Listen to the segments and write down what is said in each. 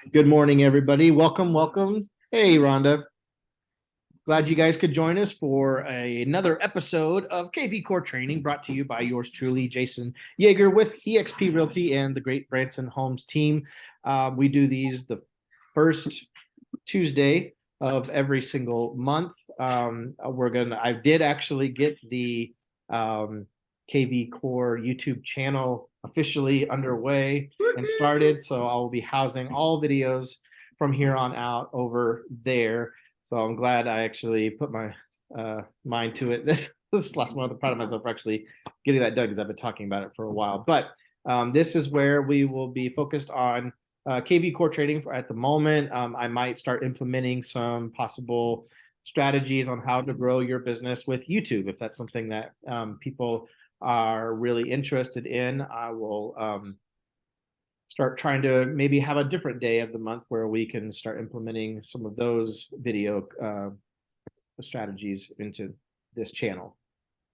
Good morning, everybody. Welcome, welcome. Hey, Rhonda. Glad you guys could join us for another episode of KvCore Training brought to you by yours truly, Jason Yeager with eXp Realty and the Great Branson Homes team. We do these the first Tuesday of every single month. I did actually get the KvCore YouTube channel officially underway and started. So I will be housing all videos from here on out over there. So I'm glad I actually put my mind to it. This last month, I'm proud of myself for actually getting that done because I've been talking about it for a while. But this is where we will be focused on KvCore trading at the moment. I might start implementing some possible strategies on how to grow your business with YouTube. If that's something that people are really interested in, I will start trying to maybe have a different day of the month where we can start implementing some of those video strategies into this channel.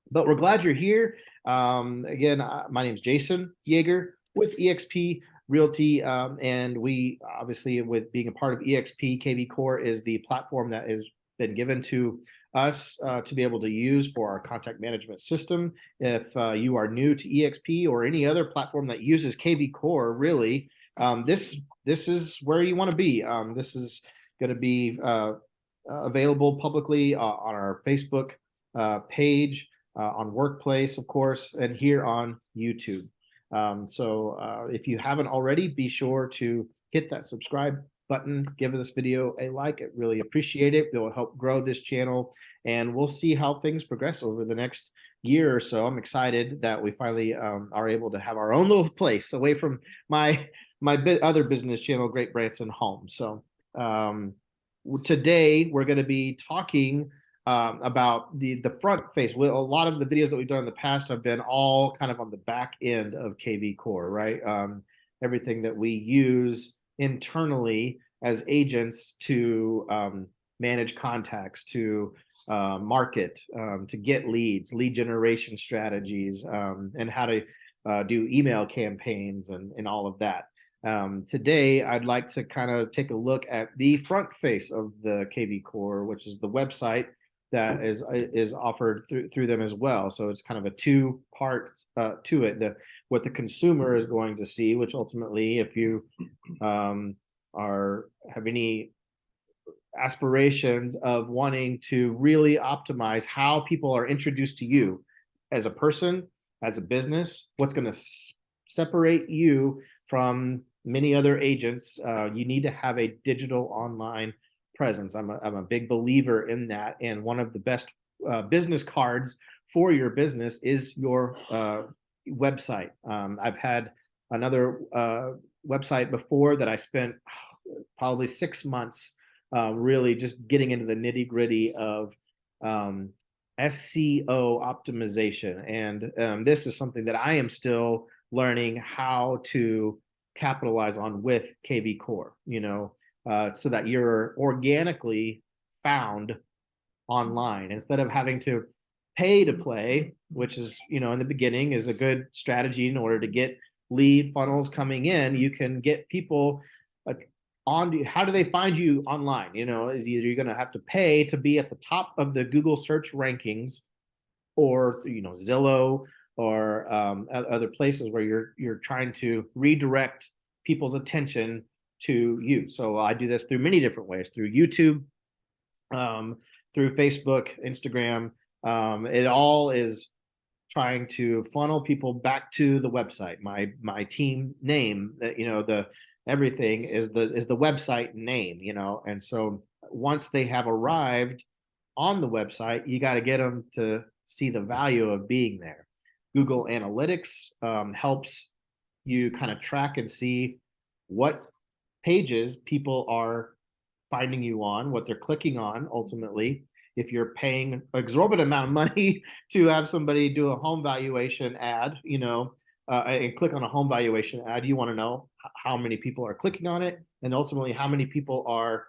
But we're glad you're here. Again, my name is Jason Yeager with eXp Realty, and we obviously, with being a part of eXp, KvCore is the platform that has been given to us to be able to use for our contact management system. If you are new to eXp or any other platform that uses KvCore, really, this is where you want to be. This is going to be available publicly on our Facebook page, on Workplace, of course, and here on YouTube. So if you haven't already, be sure to hit that subscribe button, give this video a like. I really appreciate it. It will help grow this channel, and we'll see how things progress over the next year or so. I'm excited that we finally are able to have our own little place away from my other business channel, Great Branson Homes. So today we're going to be talking about the front face. Well, a lot of the videos that we've done in the past have been all kind of on the back end of KvCore, right? Everything that we use internally as agents to manage contacts, to market, to get leads, lead generation strategies, and how to do email campaigns and all of that. Today, I'd like to kind of take a look at the front face of the KvCore, which is the website that is offered through them as well. So it's kind of a two-part to it. What the consumer is going to see, which ultimately, if you have any aspirations of wanting to really optimize how people are introduced to you as a person, as a business, what's going to separate you from many other agents, you need to have a digital online presence. I'm a big believer in that. And one of the best business cards for your business is your website. I've had another website before that I spent probably 6 months really just getting into the nitty gritty of SEO optimization. And this is something that I am still learning how to capitalize on with KvCore, so that you're organically found online instead of having to pay to play, which is, in the beginning is a good strategy in order to get lead funnels coming in. You can get people on. How do they find you online? Is either you're going to have to pay to be at the top of the Google search rankings, or Zillow, or other places where you're trying to redirect people's attention to you. So I do this through many different ways, through YouTube, through Facebook, Instagram. It all is trying to funnel people back to the website. My team name, that the everything is the website name, and so once they have arrived on the website, you got to get them to see the value of being there. Google Analytics helps you kind of track and see what pages people are finding you on, what they're clicking on ultimately. If you're paying an exorbitant amount of money to have somebody do a home valuation ad, and click on a home valuation ad, you want to know how many people are clicking on it, and ultimately how many people are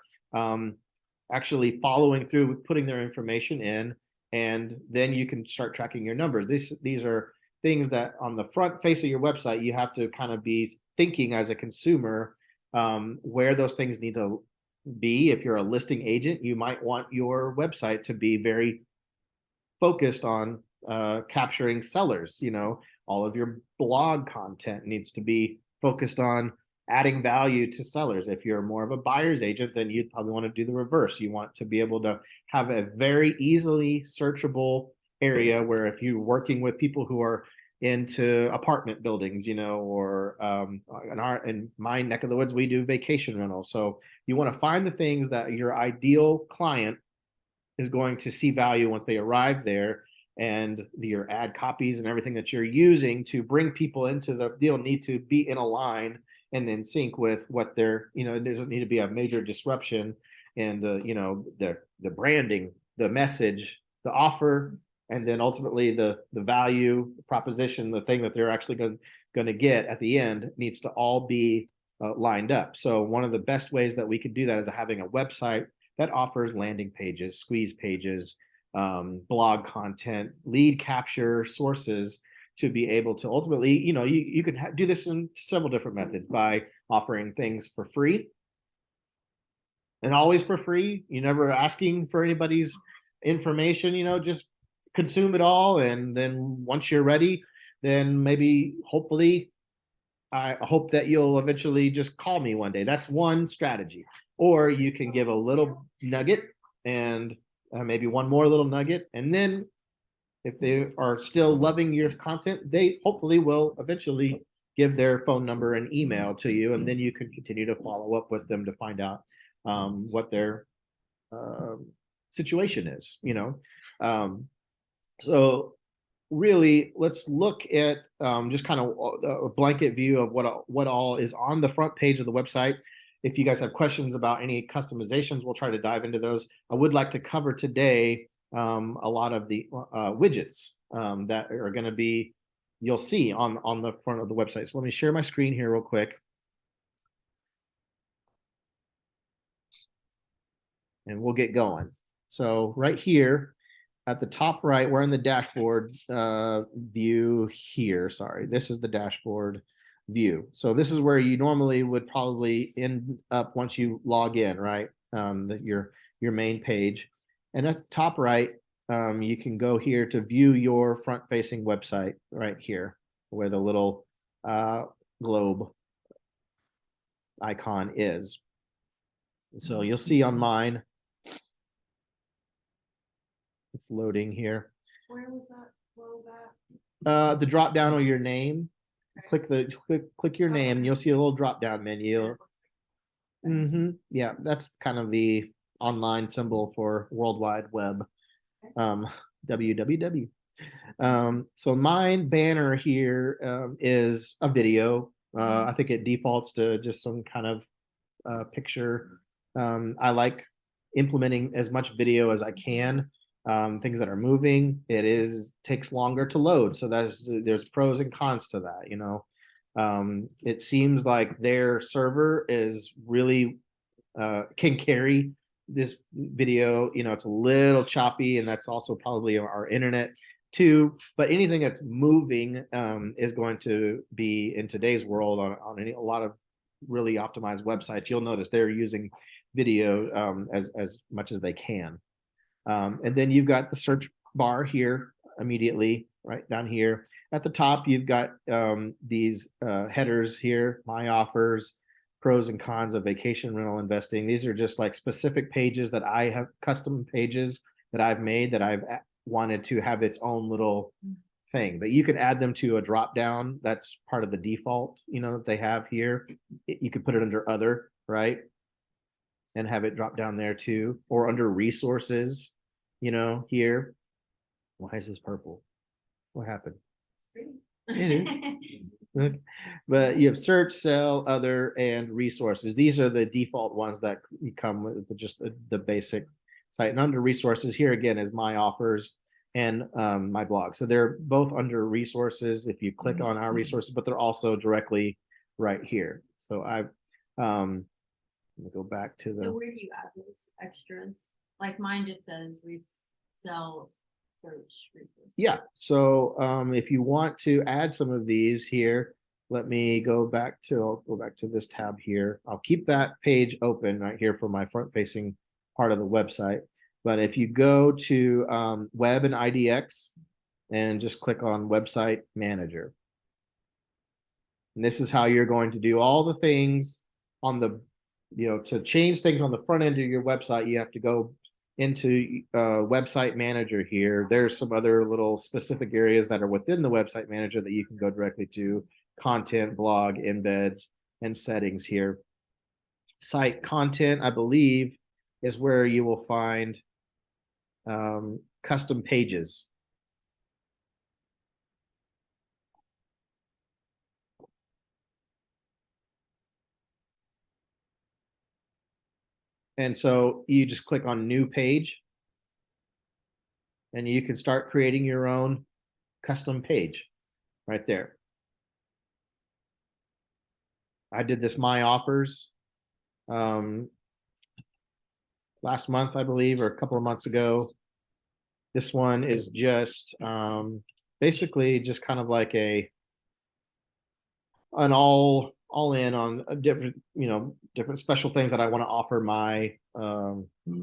actually following through with putting their information in, and then you can start tracking your numbers. These are things that on the front face of your website, you have to kind of be thinking as a consumer, where those things need to be. If you're a listing agent, you might want your website to be very focused on capturing sellers. All of your blog content needs to be focused on adding value to sellers. If you're more of a buyer's agent, then you'd probably want to do the reverse. You want to be able to have a very easily searchable area where if you're working with people who are into apartment buildings, or in my neck of the woods, we do vacation rental. So you want to find the things that your ideal client is going to see value once they arrive there, and your ad copies and everything that you're using to bring people into the deal need to be in a line and in sync with what they're, it doesn't need to be a major disruption. And the branding, the message, the offer, and then ultimately the value proposition, the thing that they're actually going to get at the end needs to all be lined up. So one of the best ways that we could do that is having a website that offers landing pages, squeeze pages, blog content, lead capture sources to be able to ultimately, you could do this in several different methods by offering things for free, and always for free. You're never asking for anybody's information, just consume it all. And then once you're ready, then maybe, hopefully, I hope that you'll eventually just call me one day. That's one strategy. Or you can give a little nugget and maybe one more little nugget. And then if they are still loving your content, they hopefully will eventually give their phone number and email to you. And then you can continue to follow up with them to find out what their situation is, so really, let's look at just kind of a blanket view of what all is on the front page of the website. If you guys have questions about any customizations, we'll try to dive into those. I would like to cover today a lot of the widgets that are going to be, you'll see on the front of the website. So let me share my screen here real quick. And we'll get going. So right here, at the top right, we're in the dashboard view here. Sorry, this is the dashboard view. So this is where you normally would probably end up once you log in, right? Your main page. And at the top right, you can go here to view your front-facing website right here, where the little globe icon is. So you'll see on mine, it's loading here. Where was that globe at? The drop down on your name. Okay. Click your name, and you'll see a little drop down menu. Yeah, that's kind of the online symbol for World Wide Web. www. So mine banner here is a video. I think it defaults to just some kind of picture. I like implementing as much video as I can. Things that are moving, takes longer to load. So there's pros and cons to that, It seems like their server is really can carry this video. It's a little choppy, and that's also probably our internet too. But anything that's moving is going to be, in today's world, on a lot of really optimized websites, you'll notice they're using video as much as they can. And then you've got the search bar here immediately, right down here. At the top, you've got these headers here: my offers, pros and cons of vacation rental investing. These are just like specific pages that I have, custom pages that I've made that I've wanted to have its own little thing. But you could add them to a drop down. That's part of the default, that they have here. You could put it under other, right? And have it drop down there too, or under resources, here. Why is this purple? What happened? It is. But you have search, sell, other, and resources. These are the default ones that come with just the basic site. And under resources, here again is my offers and my blog. So they're both under resources if you click on our resources, but they're also directly right here. So I've let me go back to the. So where do you add those extras? Like mine just says sell, search, resources. Yeah. So if you want to add some of these here, let me I'll go back to this tab here. I'll keep that page open right here for my front facing part of the website. But if you go to web and IDX and just click on website manager. And this is how you're going to do all the things on the, to change things on the front end of your website, you have to go into website manager here. There's some other little specific areas that are within the website manager that you can go directly to: content, blog, embeds, and settings here. Site content, I believe, is where you will find custom pages. And so you just click on new page and you can start creating your own custom page right there. I did this my offers last month, I believe, or a couple of months ago. This one is just basically just kind of like an all in on a different, different special things that I want to offer my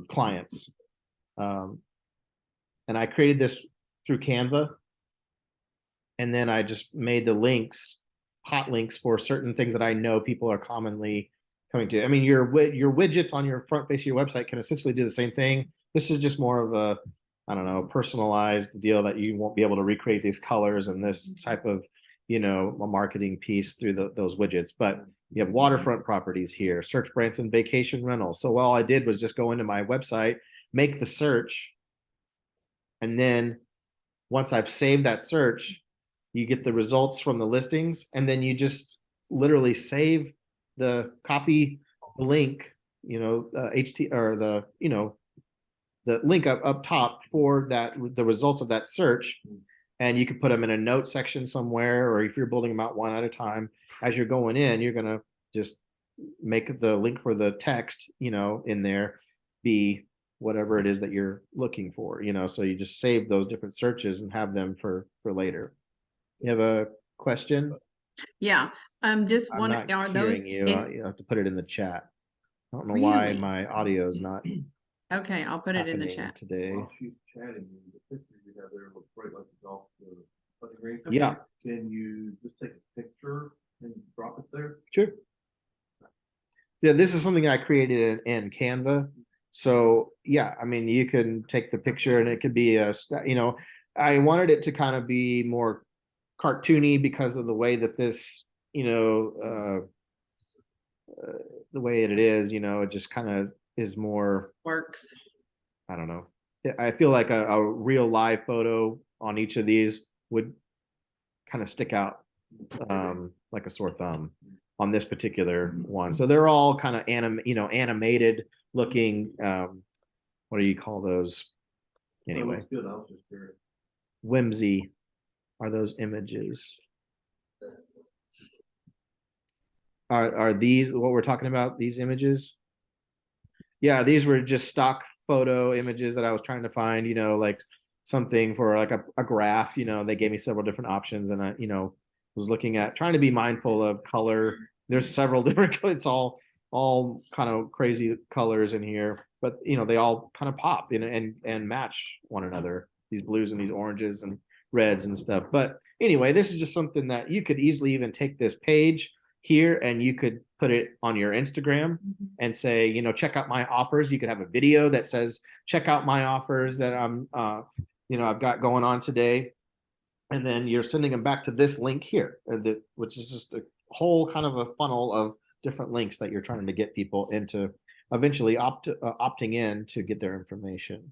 clients. And I created this through Canva. And then I just made the links, hot links for certain things that I know people are commonly coming to. I mean, your widgets on your front face of your website can essentially do the same thing. This is just more of a, I don't know, personalized deal that you won't be able to recreate these colors and this type of, a marketing piece through those widgets. But you have waterfront properties here, search Branson vacation rentals. So all I did was just go into my website, make the search, and then once I've saved that search, you get the results from the listings, and then you just literally save the copy the link, HT or the link up top for the results of that search, and you can put them in a note section somewhere, or if you're building them out one at a time, as you're going in, you're gonna just make the link for the text, in there be whatever it is that you're looking for, so you just save those different searches and have them for later. You have a question? Yeah, I'm just I'm wondering, not are those hearing you. You have to put it in the chat. I don't know Really? why my audio is not okay, I'll put it in the happening chat. today. While she's chatting, the picture you have there looks right like the golf putting green. Yeah, Can you just take a picture and drop it there? sure. Yeah, this is something I created in Canva. So yeah, I mean, you can take the picture and it could be I wanted it to kind of be more cartoony because of the way that this, the way it is, it just kind of is more, Works. I don't know. I feel like a real live photo on each of these would kind of stick out like a sore thumb on this particular one. So they're all kind of animated looking. What do you call those? Anyway, Good. I was just curious. whimsy are those images. Are these what we're talking about? These images? Yeah, these were just stock photo images that I was trying to find, like something for like a graph. They gave me several different options, and I, was looking at trying to be mindful of color. There's several different, it's all kind of crazy colors in here, but they all kind of pop and match one another, these blues and these oranges and reds and stuff. But anyway, this is just something that you could easily even take this page here and you could put it on your Instagram and say, check out my offers. You could have a video that says, check out my offers that I've got going on today. And then you're sending them back to this link here, which is just a whole kind of a funnel of different links that you're trying to get people into eventually opting in to get their information.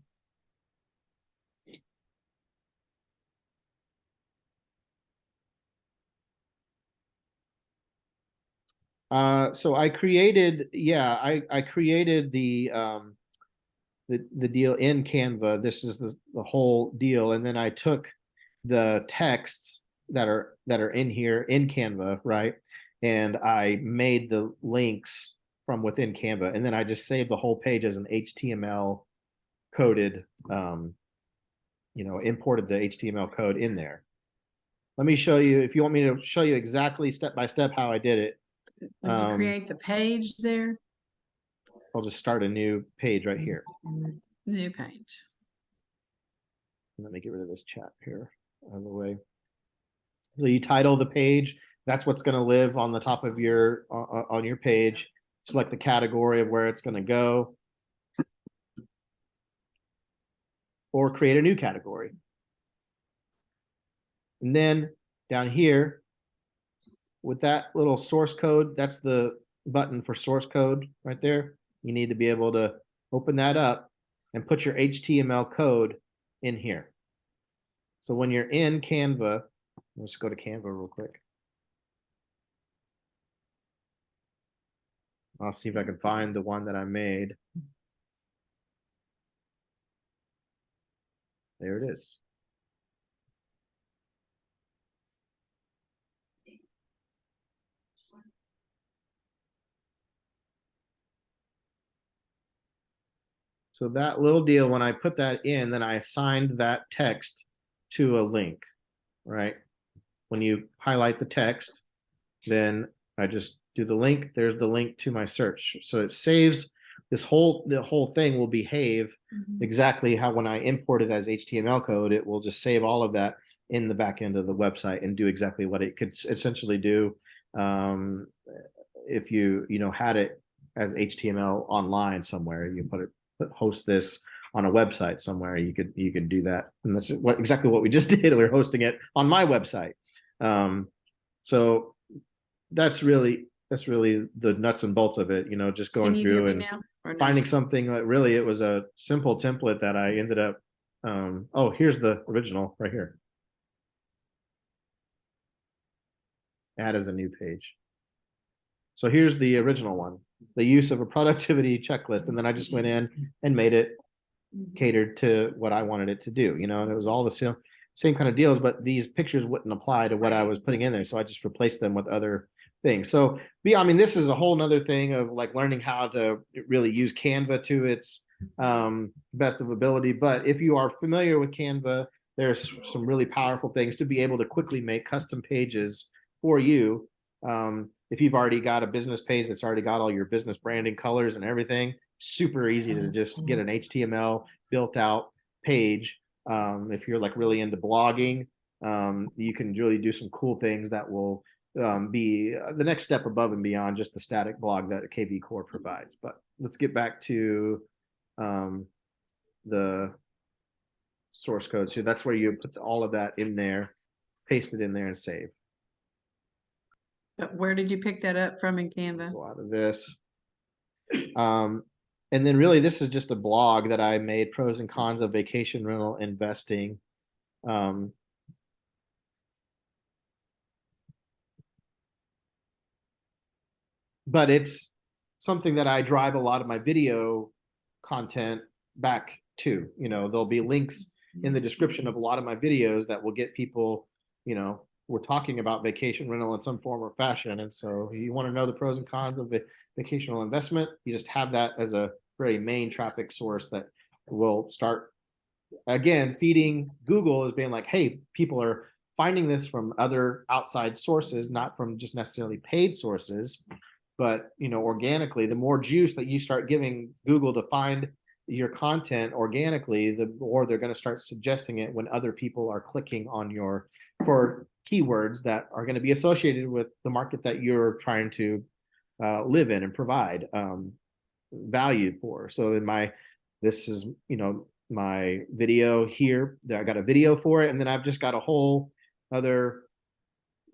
So I created, I created the deal in Canva. This is the whole deal. And then I took the texts that are in here in Canva, right? And I made the links from within Canva. And then I just saved the whole page as an HTML coded, imported the HTML code in there. let me show you, if you want me to show you exactly step by step how I did it, Would you create the page there? I'll just start a new page right here. New page. Let me get rid of this chat here out of the way. So you title the page. That's what's going to live on the top of your on your page. Select the category of where it's going to go, or create a new category. And then down here, with that little source code, that's the button for source code right there. You need to be able to open that up and put your HTML code in here. So when you're in Canva, let's go to Canva real quick. I'll see if I can find the one that I made. There it is. So that little deal, when I put that in, then I assigned that text to a link, right? When you highlight the text, then I just do the link. There's the link to my search. So it saves the whole thing will behave exactly how when I import it as HTML code, it will just save all of that in the back end of the website and do exactly what it could essentially do if you had it as HTML online somewhere. You host this on a website somewhere, you could do that, and that's exactly what we just did. We're hosting it on my website. So that's really the nuts and bolts of it. Just going through and finding something that really, it was a simple template that I ended up. Oh, here's the original right here. Add as a new page. So here's the original one, the use of a productivity checklist. And then I just went in and made it catered to what I wanted it to do, and it was all the same kind of deals, but these pictures wouldn't apply to what I was putting in there. So I just replaced them with other things. So this is a whole nother thing of like learning how to really use Canva to its best of ability. But if you are familiar with Canva, there's some really powerful things to be able to quickly make custom pages for you. If you've already got a business page that's already got all your business branding colors and everything, super easy to just get an HTML built out page. If you're like really into blogging, you can really do some cool things that will be the next step above and beyond just the static blog that KvCore provides. But let's get back to the source code. So that's where you put all of that in there, paste it in there, and save. But where did you pick that up from in Canva? Go out of this. And then really this is just a blog that I made, pros and cons of vacation rental investing. But it's something that I drive a lot of my video content back to. There'll be links in the description of a lot of my videos that will get people, we're talking about vacation rental in some form or fashion. And so you want to know the pros and cons of vacation rental investment, you just have that as a very main traffic source that will start, again, feeding Google as being like, hey, people are finding this from other outside sources, not from just necessarily paid sources, but organically. The more juice that you start giving Google to find your content organically, the more they're going to start suggesting it when other people are clicking on for keywords that are going to be associated with the market that you're trying to live in and provide value for. So this is my video here. I got a video for it, and then I've just got a whole other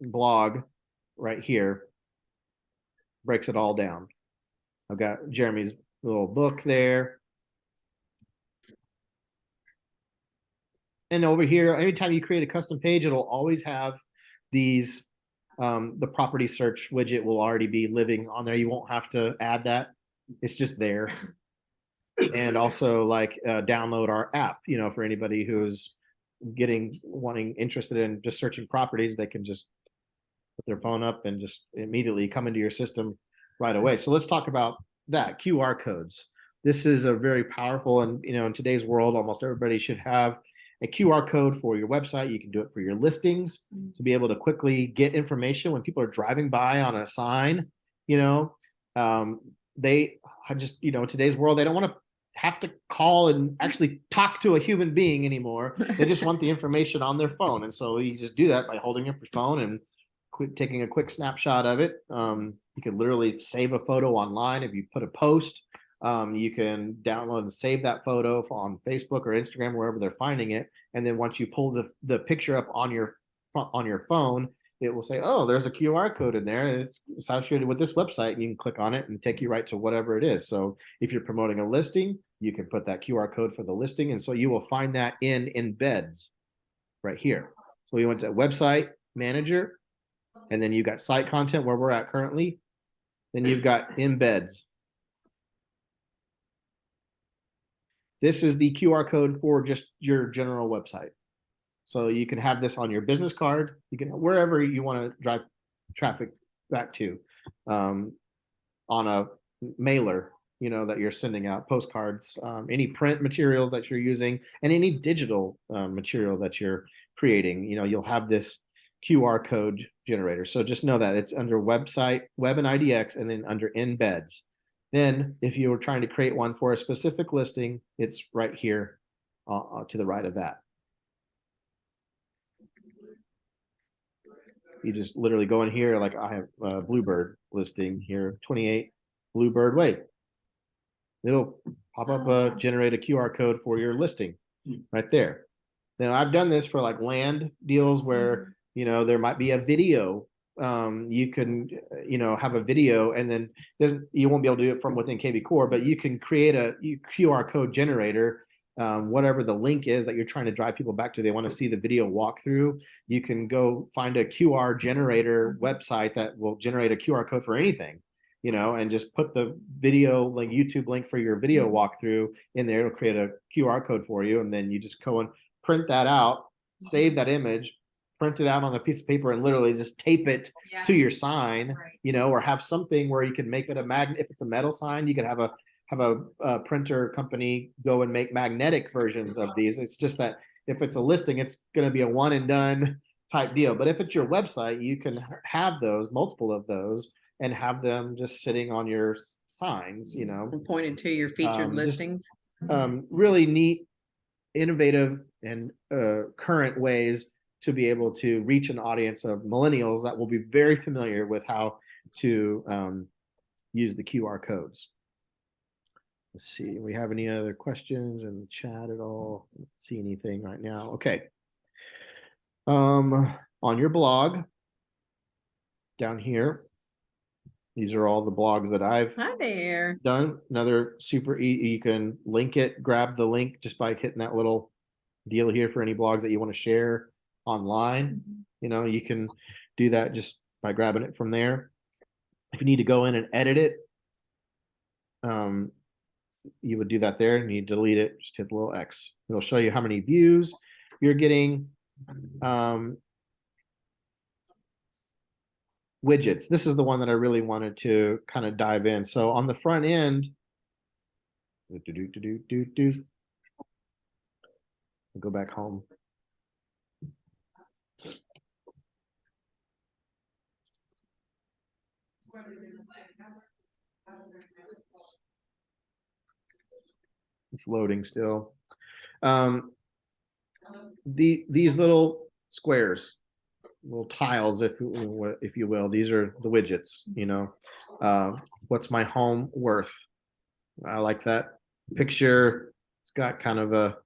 blog right here, breaks it all down. I've got Jeremy's little book there. And over here, anytime you create a custom page, it'll always have these, the property search widget will already be living on there. You won't have to add that. It's just there. And also like download our app, for anybody who's interested in just searching properties, they can just put their phone up and just immediately come into your system right away. So let's talk about that, QR codes. This is a very powerful, and in today's world, almost everybody should have a QR code for your website. You can do it for your listings to be able to quickly get information when people are driving by on a sign. You know, they just, you know, today's world, they don't want to have to call and actually talk to a human being anymore. They just want the information on their phone. And so you just do that by holding up your phone and taking a quick snapshot of it. You can literally save a photo online. If you put a post, you can download and save that photo on Facebook or Instagram, wherever they're finding it. And then once you pull the picture up on your phone, it will say, oh, there's a QR code in there, and it's associated with this website, and you can click on it and take you right to whatever it is. So if you're promoting a listing, you can put that QR code for the listing. And so you will find that in embeds right here. So we went to website manager, and then you got site content where we're at currently. Then you've got embeds. This is the QR code for just your general website. So you can have this on your business card. You can, wherever you want to drive traffic back to, on a mailer, you know, that you're sending out, postcards, any print materials that you're using, and any digital material that you're creating. You know, you'll have this QR code generator. So just know that it's under website, web and IDX, and then under embeds. Then if you were trying to create one for a specific listing, it's right here to the right of that. You just literally go in here, like I have a Bluebird listing here, 28 Bluebird Way. It'll pop up, generate a QR code for your listing right there. Now I've done this for like land deals where, you know, there might be a video. You can, you know, have a video, and then you won't be able to do it from within KvCore, but you can create a QR code generator. Whatever the link is that you're trying to drive people back to, they want to see the video walkthrough. You can go find a QR generator website that will generate a QR code for anything, you know, and just put the video, like YouTube link for your video walkthrough in there. It'll create a QR code for you. And then you just go and print that out, save that image, print it out on a piece of paper, and literally just tape it to your sign, you know, or have something where you can make it a magnet. If it's a metal sign, you could have a printer company go and make magnetic versions of these. It's just that if it's a listing, it's going to be a one and done type deal. But if it's your website, you can have those, multiple of those, and have them just sitting on your signs, you know. And pointed to your featured listings. Really neat, innovative, and current ways to be able to reach an audience of millennials that will be very familiar with how to use the QR codes. Let's see, we have any other questions in the chat at all? I don't see anything right now. Okay. On your blog down here, these are all the blogs that I've Hi there. done. Another super easy, you can link it, grab the link just by hitting that little deal here for any blogs that you want to share online. You know, you can do that just by grabbing it from there. If you need to go in and edit it, you would do that there, and you delete it, just hit the little X. It'll show you how many views you're getting. Widgets. This is the one that I really wanted to kind of dive in. So on the front end, go back home. It's loading still. These little squares, little tiles, if you will, these are the widgets. You know, what's my home worth? I like that picture. It's got kind of a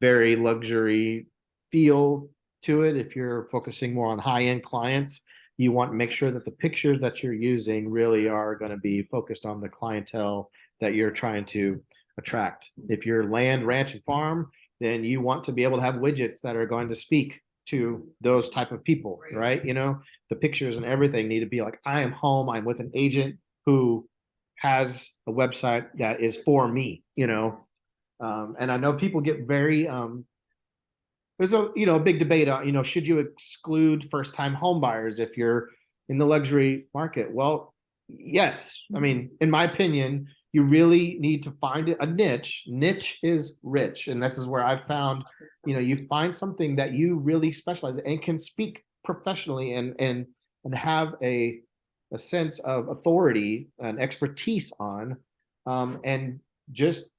very luxury feel to it. If you're focusing more on high-end clients, you want to make sure that the pictures that you're using really are going to be focused on the clientele that you're trying to attract. If you're land, ranch, and farm, then you want to be able to have widgets that are going to speak to those type of people, right? You know, the pictures and everything need to be like, I am home, I'm with an agent who has a website that is for me, you know. And I know people get very, there's a, you know, a big debate on, you know, should you exclude first-time home buyers if you're in the luxury market? Well, yes. I mean, in my opinion, you really need to find a niche. Niche is rich. And this is where I've found, you find something that you really specialize in and can speak professionally and have a sense of authority and expertise on, and just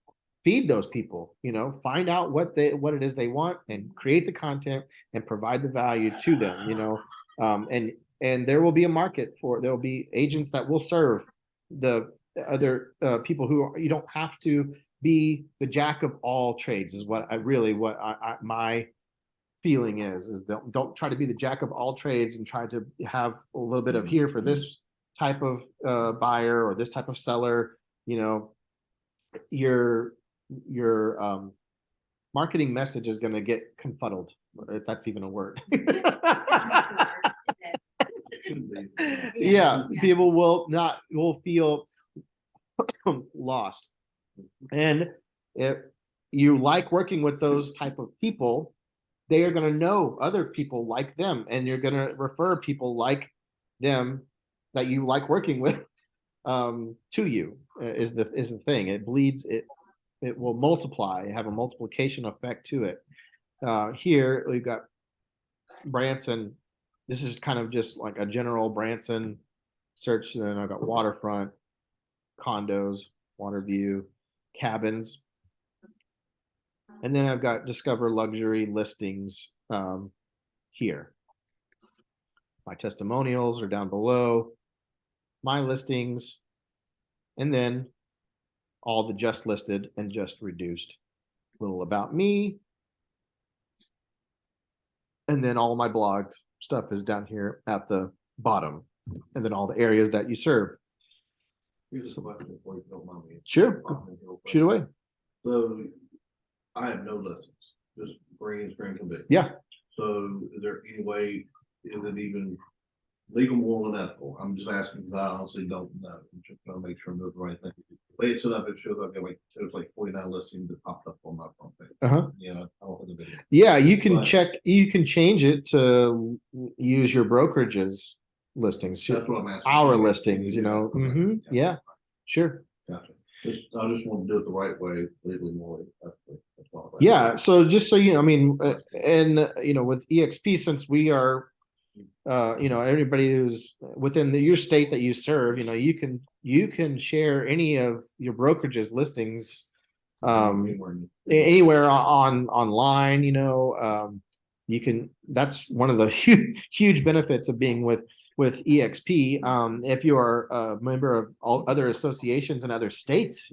feed those people, find out what it is they want and create the content and provide the value to them, and there will be a market there will be agents that will serve the other people you don't have to be the jack of all trades is what my feeling is don't try to be the jack of all trades and try to have a little bit of here for this type of buyer or this type of seller. Your marketing message is going to get confuddled, if that's even a word. Yeah, people will feel lost. And if you like working with those type of people, they are going to know other people like them, and you're going to refer people like them that you like working with to you. Is the thing. It bleeds, it will multiply, have a multiplication effect to it. Here we've got Branson. This is kind of just like a general Branson search. And then I've got waterfront, condos, water view, cabins. And then I've got discover luxury listings here. My testimonials are down below, my listings, and then all the just listed and just reduced. Little about me. And then all my blog stuff is down here at the bottom. And then all the areas that you serve. Here's a question before you don't mind me. Sure. Shoot away. So I have no lessons, just green can be. Yeah. So is there any way, is it even legal, moral, and ethical? I'm just asking because I honestly don't know. I'm just trying to make sure I'm doing the right thing. The way it's set up, it shows up like it was like 49 listings that popped up on my front page. I don't think of it. Yeah, you can you can change it to use your brokerage's listings. That's what I'm asking. Our listings, yeah, sure. Gotcha. I just want to do it the right way, legally, morally, ethically. Yeah, so just so you know, I mean, and with EXP, since we are everybody who's within your state that you serve, you can share any of your brokerage's listings anywhere online. You can. That's one of the huge benefits of being with EXP. If you are a member of all other associations in other states,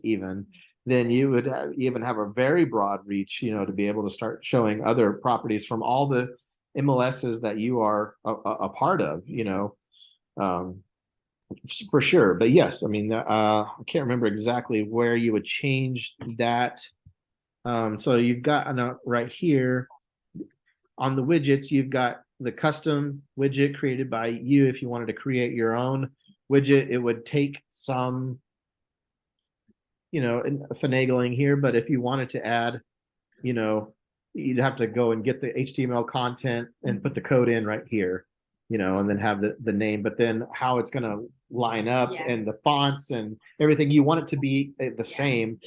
then you would even have a very broad reach, to be able to start showing other properties from all the MLSs that you are a part of, for sure. But yes, I mean, I can't remember exactly where you would change that. So you've got right here on the widgets, you've got the custom widget created by you. If you wanted to create your own widget, it would take some, finagling here. But if you wanted to add, you'd have to go and get the HTML content and put the code in right here, and then have the name, but then how it's going to line up and the fonts and everything, you want it to be the same.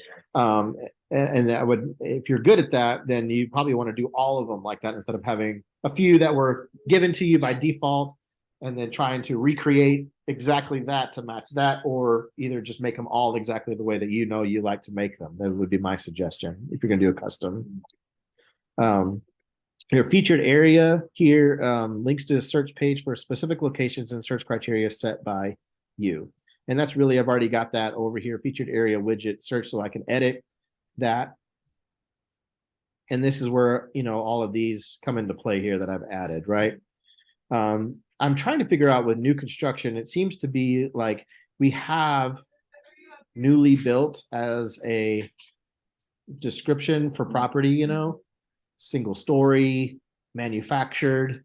And that would, if you're good at that, then you probably want to do all of them like that instead of having a few that were given to you by default and then trying to recreate exactly that to match that, or either just make them all exactly the way that you like to make them. That would be my suggestion if you're going to do a custom. Your featured area here links to a search page for specific locations and search criteria set by you. And that's really, I've already got that over here, featured area widget search, so I can edit that. And this is where, all of these come into play here that I've added, right? I'm trying to figure out with new construction, it seems to be like we have newly built as a description for property, single story, manufactured,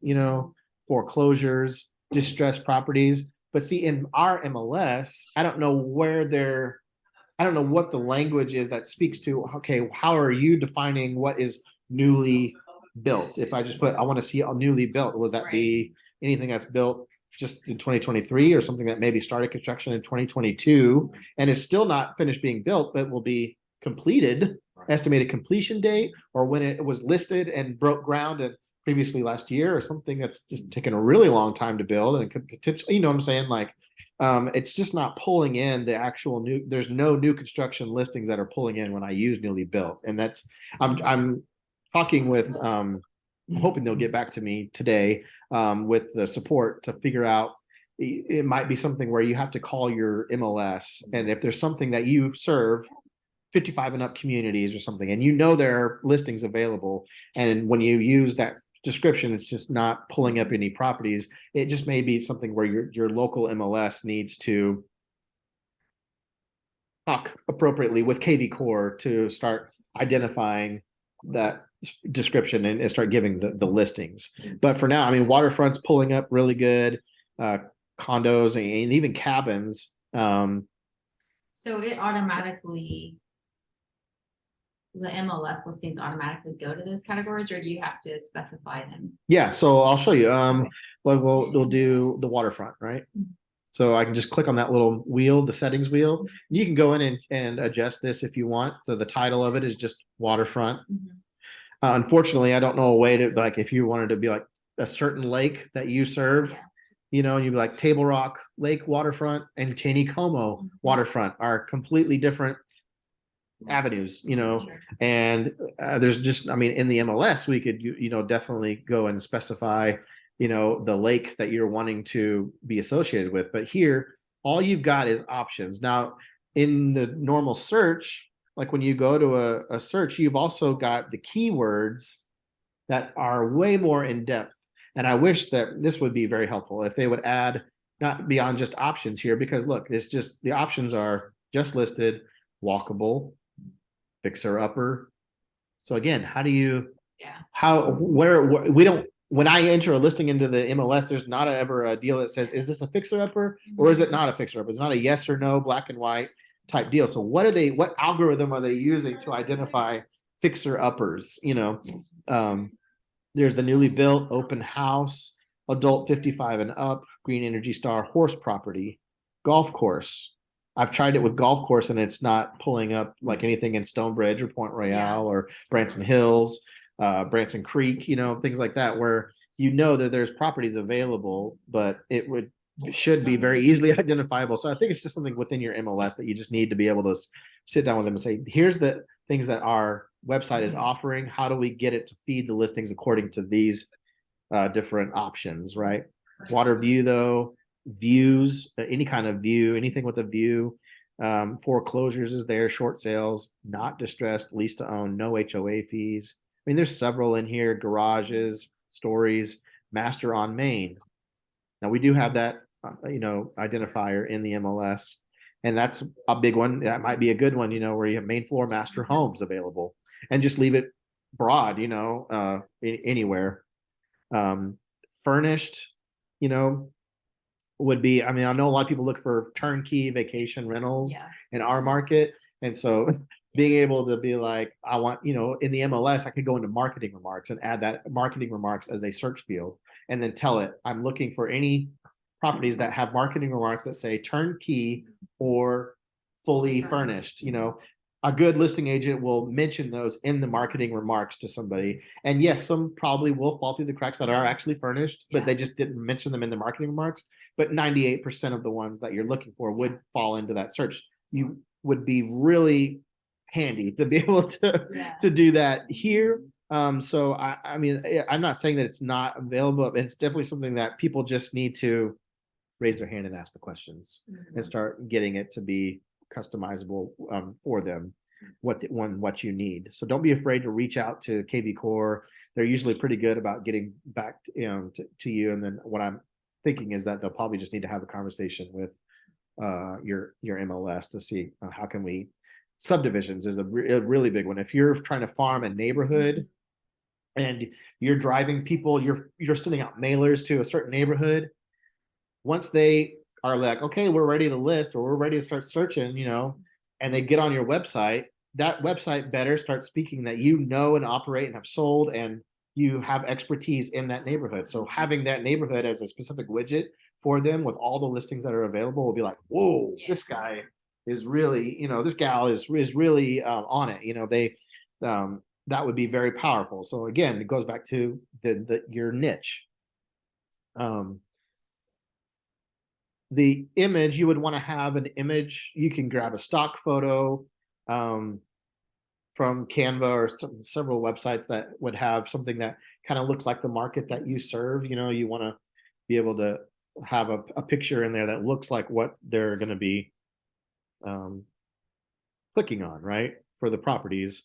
foreclosures, distressed properties. But see, in our MLS, I don't know what the language is that speaks to, okay, how are you defining what is newly built? If I just put, I want to see a newly built, would that be anything that's built just in 2023 or something that maybe started construction in 2022 and is still not finished being built, but will be completed, estimated completion date, or when it was listed and broke ground and previously last year, or something that's just taken a really long time to build and could potentially, you know what I'm saying? Like, it's just not pulling in the actual new, there's no new construction listings that are pulling in when I use newly built. And that's, I'm talking with, I'm hoping they'll get back to me today with the support to figure out, it might be something where you have to call your MLS. And if there's something that you serve 55 and up communities or something, and you know there are listings available, and when you use that description, it's just not pulling up any properties. It just may be something where your local MLS needs to talk appropriately with KvCore to start identifying that description and start giving the listings. But for now, I mean, waterfront's pulling up really good, condos and even cabins. So it automatically, the MLS listings automatically go to those categories, or do you have to specify them? Yeah, so I'll show you. We'll do the waterfront, right? So I can just click on that little wheel, the settings wheel. You can go in and adjust this if you want. So the title of it is just waterfront. Unfortunately, I don't know a way to, like, if you wanted to be like a certain lake that you serve, you know, you'd be like Table Rock Lake waterfront and Taneycomo waterfront are completely different avenues, you know. And there's just, I mean, in the MLS, we could, you know, definitely go and specify, you know, the lake that you're wanting to be associated with. But here, all you've got is options. Now, in the normal search, like when you go to a search, you've also got the keywords that are way more in depth. And I wish that this would be very helpful if they would add not beyond just options here, because look, it's just the options are just listed, walkable, fixer upper. So again, how do you, where we don't, when I enter a listing into the MLS, there's not ever a deal that says, is this a fixer upper or is it not a fixer upper? It's not a yes or no, black and white type deal. So what algorithm are they using to identify fixer uppers? You know, there's the newly built, open house, adult 55 and up, green Energy Star, horse property, golf course. I've tried it with golf course and it's not pulling up like anything in Stonebridge or Point Royale or Branson Hills, Branson Creek, you know, things like that, where you know that there's properties available, but it should be very easily identifiable. So I think it's just something within your MLS that you just need to be able to sit down with them and say, here's the things that our website is offering. How do we get it to feed the listings according to these different options, right? Water view though, views, any kind of view, anything with a view. Foreclosures is there, short sales, not distressed, lease to own, no HOA fees. I mean, there's several in here, garages, stories, master on main. Now we do have that, you know, identifier in the MLS, and that's a big one. That might be a good one, you know, where you have main floor master homes available, and just leave it broad, you know, anywhere. Furnished, you know, would be, I mean, I know a lot of people look for turnkey vacation rentals in our market. And so being able to be like, I want, you know, in the MLS, I could go into marketing remarks and add that marketing remarks as a search field and then tell it, I'm looking for any properties that have marketing remarks that say turnkey or fully furnished. You know, a good listing agent will mention those in the marketing remarks to somebody. And yes, some probably will fall through the cracks that are actually furnished, but they just didn't mention them in the marketing remarks. But 98% of the ones that you're looking for would fall into that search. You would be really handy to be able to do that here. So I mean, I'm not saying that it's not available, but it's definitely something that people just need to raise their hand and ask the questions and start getting it to be customizable for them, what you need. So don't be afraid to reach out to KvCore. They're usually pretty good about getting back to you. And then what I'm thinking is that they'll probably just need to have a conversation with your MLS to see how can we. Subdivisions is a really big one. If you're trying to farm a neighborhood and you're driving people, you're sending out mailers to a certain neighborhood, once they are like, okay, we're ready to list or we're ready to start searching, you know, and they get on your website, that website better start speaking that you know and operate and have sold and you have expertise in that neighborhood. So having that neighborhood as a specific widget for them with all the listings that are available will be like, whoa, Yeah. this guy is really, this gal is really on it. That would be very powerful. So again, it goes back to your niche. The image, you would want to have an image. You can grab a stock photo from Canva or several websites that would have something that kind of looks like the market that you serve. You want to be able to have a picture in there that looks like what they're going to be clicking on, right, for the properties.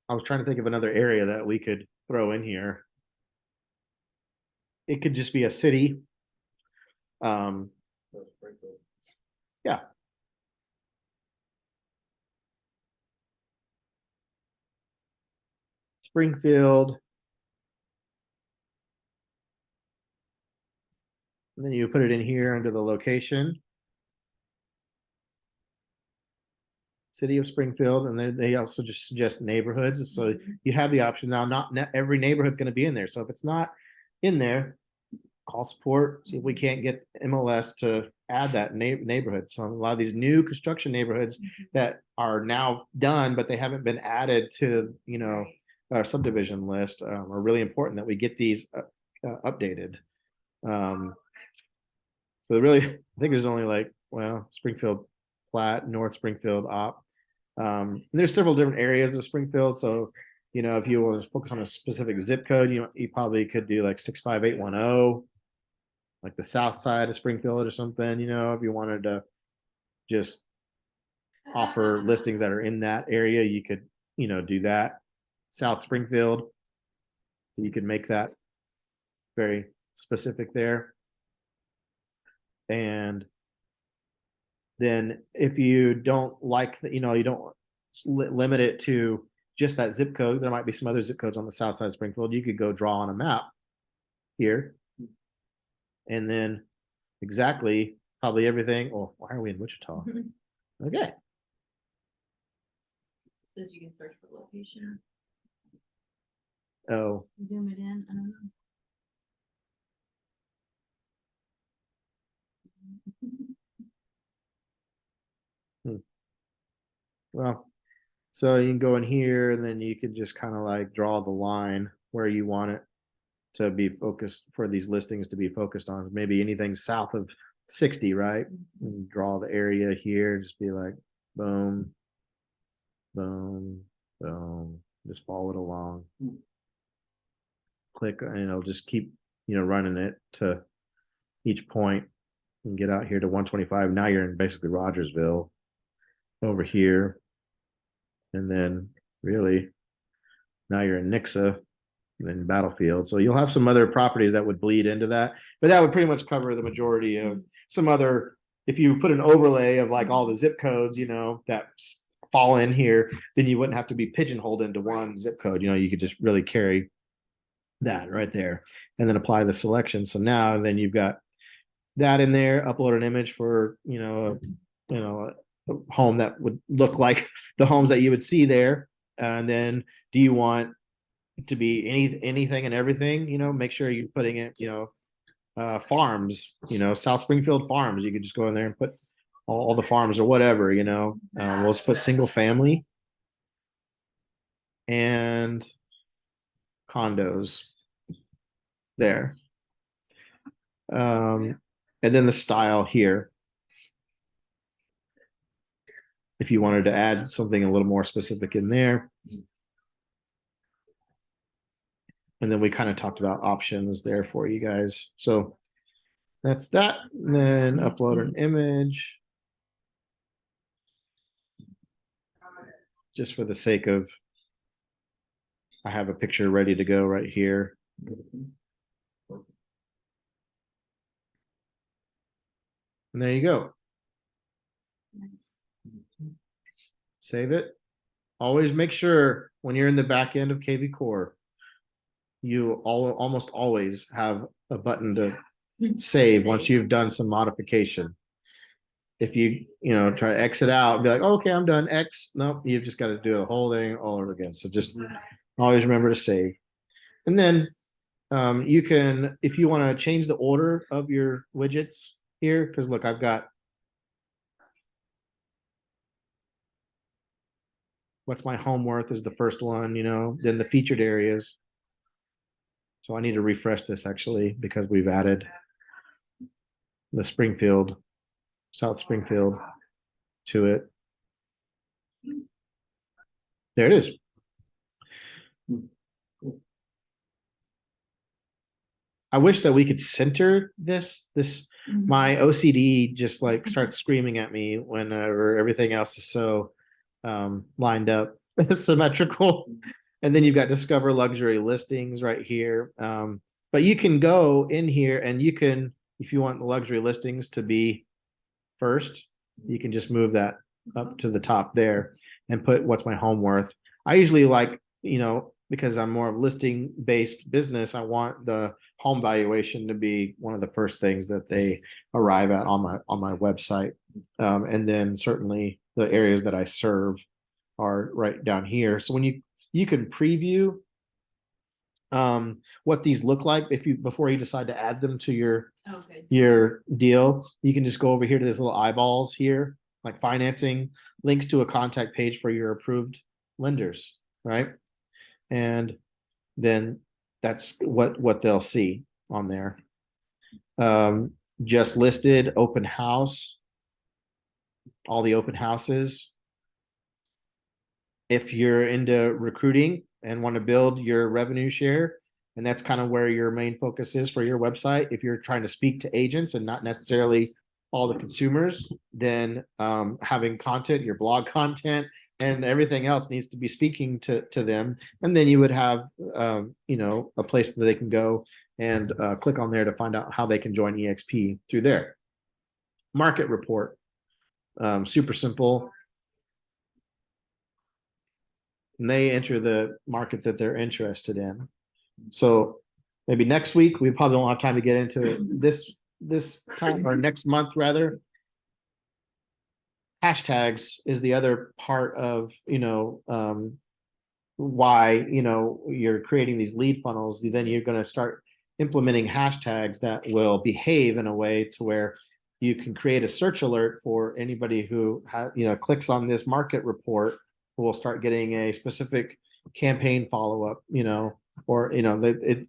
I was trying to think of another area that we could throw in here. It could just be a city. Yeah. Springfield. And then you put it in here under the location. City of Springfield, and then they also just suggest neighborhoods. So you have the option now. Not every neighborhood's going to be in there. So if it's not in there, call support. See if we can't get MLS to add that neighborhood. So a lot of these new construction neighborhoods that are now done, but they haven't been added to our subdivision list are really important that we get these updated. So really, I think there's only Springfield Plat, North Springfield Op. There's several different areas of Springfield. So, if you want to focus on a specific zip code, you probably could do like 65810, like the south side of Springfield or something, if you wanted to just offer listings that are in that area, you could, do that. South Springfield. So you could make that very specific there. And then if you don't like that, you don't limit it to just that zip code, there might be some other zip codes on the south side of Springfield. You could go draw on a map here. And then exactly probably everything. Oh, why are we in Wichita? Okay. Says you can search for location. Oh, Zoom it in. I don't know. well, so you can go in here and then you could just kind of like draw the line where you want it to be focused for these listings to be focused on. Maybe anything south of 60, right? And draw the area here, just be like, boom, boom, boom, just follow it along. Click and it'll just keep, running it to each point and get out here to 125. Now you're in basically Rogersville over here. And then really now you're in Nixa and then Battlefield. So you'll have some other properties that would bleed into that, but that would pretty much cover the majority of some other, if you put an overlay of like all the zip codes, that fall in here, then you wouldn't have to be pigeonholed into one zip code. You could just really carry that right there and then apply the selection. So now then you've got that in there, upload an image for, a home that would look like the homes that you would see there. And then do you want it to be anything and everything, make sure you're putting it, farms, South Springfield farms. You could just go in there and put all the farms or whatever, we'll just put single family and condos there. And then the style here. If you wanted to add something a little more specific in there. And then we kind of talked about options there for you guys. So that's that. And then upload an image. Just for the sake of, I have a picture ready to go right here. And there you go. Nice. Save it. Always make sure when you're in the back end of KvCore, you almost always have a button to save once you've done some modification. If you try to exit out and be like, oh, okay, I'm done. X, nope, you've just got to do the whole thing all over again. So just always remember to save. And then you can, if you want to change the order of your widgets here, because look, I've got what's my home worth is the first one, then the featured areas. So I need to refresh this actually, because we've added the South Springfield to it. There it is. I wish that we could center this. My OCD just like starts screaming at me whenever everything else is so lined up, symmetrical. And then you've got discover luxury listings right here. But you can go in here and you can, if you want the luxury listings to be first, you can just move that up to the top there and put what's my home worth. I usually like, because I'm more of listing based business, I want the home valuation to be one of the first things that they arrive at on my website. And then certainly the areas that I serve are right down here. So when you can preview what these look like before you decide to add them to your deal, you can just go over here to this little eyeballs here, like financing, links to a contact page for your approved lenders, right? And then that's what they'll see on there. Just listed, open house, all the open houses. If you're into recruiting and want to build your revenue share, and that's kind of where your main focus is for your website, if you're trying to speak to agents and not necessarily all the consumers, then having content, your blog content, and everything else needs to be speaking to them. And then you would have, a place that they can go and click on there to find out how they can join EXP through there. Market report, super simple. And they enter the market that they're interested in. So maybe next week, we probably won't have time to get into it this time, or next month rather. Hashtags is the other part of, why, you're creating these lead funnels. Then you're going to start implementing hashtags that will behave in a way to where you can create a search alert for anybody who clicks on this market report, who will start getting a specific campaign follow-up, or it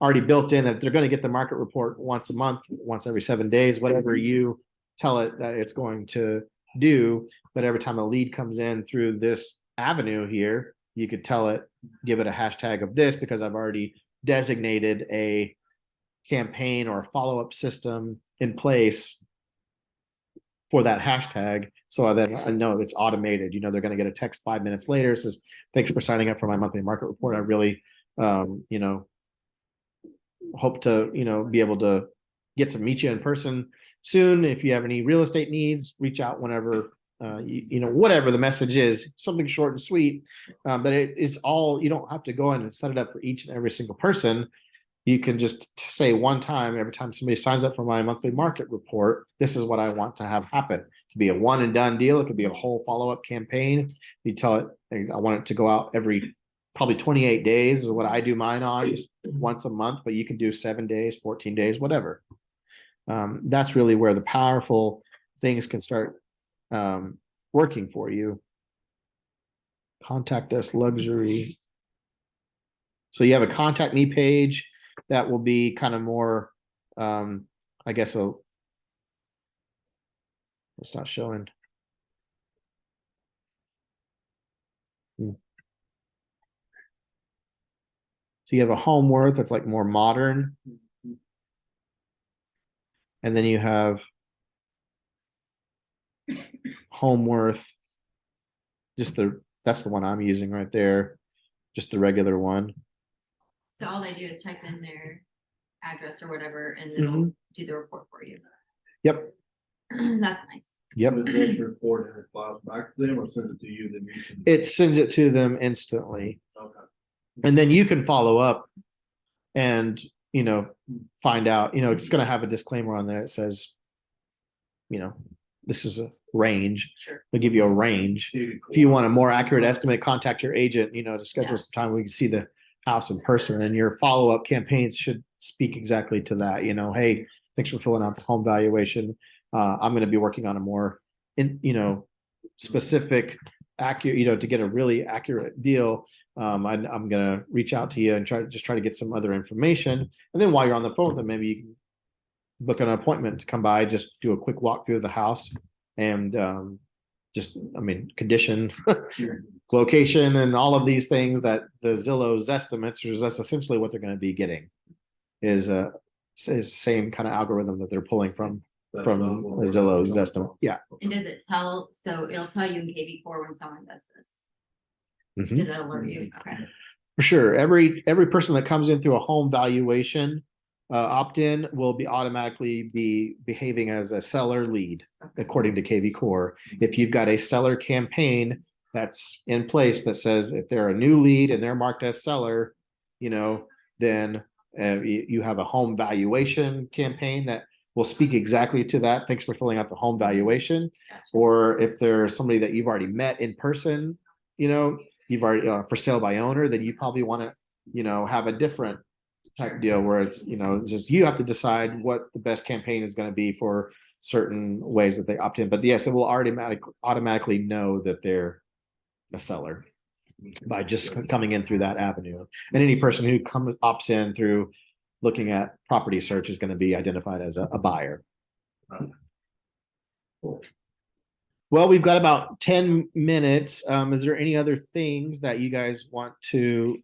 already built in that they're going to get the market report once a month, once every 7 days, whatever you tell it that it's going to do. But every time a lead comes in through this avenue here, you could tell it, give it a hashtag of this, because I've already designated a campaign or a follow-up system in place for that hashtag. So then I know it's automated. They're going to get a text 5 minutes later. It says, thanks for signing up for my monthly market report. I really, hope to, be able to get to meet you in person soon. If you have any real estate needs, reach out whenever, whatever the message is, something short and sweet. But it's all, you don't have to go in and set it up for each and every single person. You can just say one time, every time somebody signs up for my monthly market report, this is what I want to have happen. It could be a one and done deal. It could be a whole follow-up campaign. You tell it, I want it to go out every probably 28 days is what I do mine on, just once a month, but you can do 7 days, 14 days, whatever. That's really where the powerful things can start working for you. Contact us luxury. So you have a contact me page that will be kind of more, I guess, it's not showing. So you have a home worth that's like more modern. And then you have home worth, that's the one I'm using right there, just the regular one. So all they do is type in their address or whatever, and it'll do the report for you. Yep. That's nice. Yep. Does the report and it files back to them, or send it to you? Then you can. It sends it to them instantly. Okay. And then you can follow up and, find out, it's going to have a disclaimer on there. It says, this is a range. Sure. They'll give you a range. If you want a more accurate estimate, contact your agent, to schedule some time. We can see the house in person, and your follow-up campaigns should speak exactly to that. You know, hey, thanks for filling out the home valuation. I'm going to be working on a more specific, accurate, to get a really accurate deal. I'm going to reach out to you and try to get some other information. And then while you're on the phone with them, maybe you can book an appointment to come by, just do a quick walkthrough of the house, and condition, location, and all of these things that the Zillow's estimates, or that's essentially what they're going to be getting, is the same kind of algorithm that they're pulling from Zillow's estimate. Yeah. And does it tell, so it'll tell you in KvCore when someone does this? Mhm. Does it alert you? Okay. For sure. Every person that comes in through a home valuation opt-in will be automatically be behaving as a seller lead, according to KvCore. If you've got a seller campaign that's in place that says if they're a new lead and they're marked as seller, then you have a home valuation campaign that will speak exactly to that. Thanks for filling out the home valuation. Gotcha. Or if there's somebody that you've already met in person, you've already for sale by owner, then you probably want to, have a different type deal where it's, just you have to decide what the best campaign is going to be for certain ways that they opt in. But yes, it will automatically know that they're a seller by just coming in through that avenue. And any person who opts in through looking at property search is going to be identified as a buyer. Cool. Well, we've got about 10 minutes. Is there any other things that you guys want to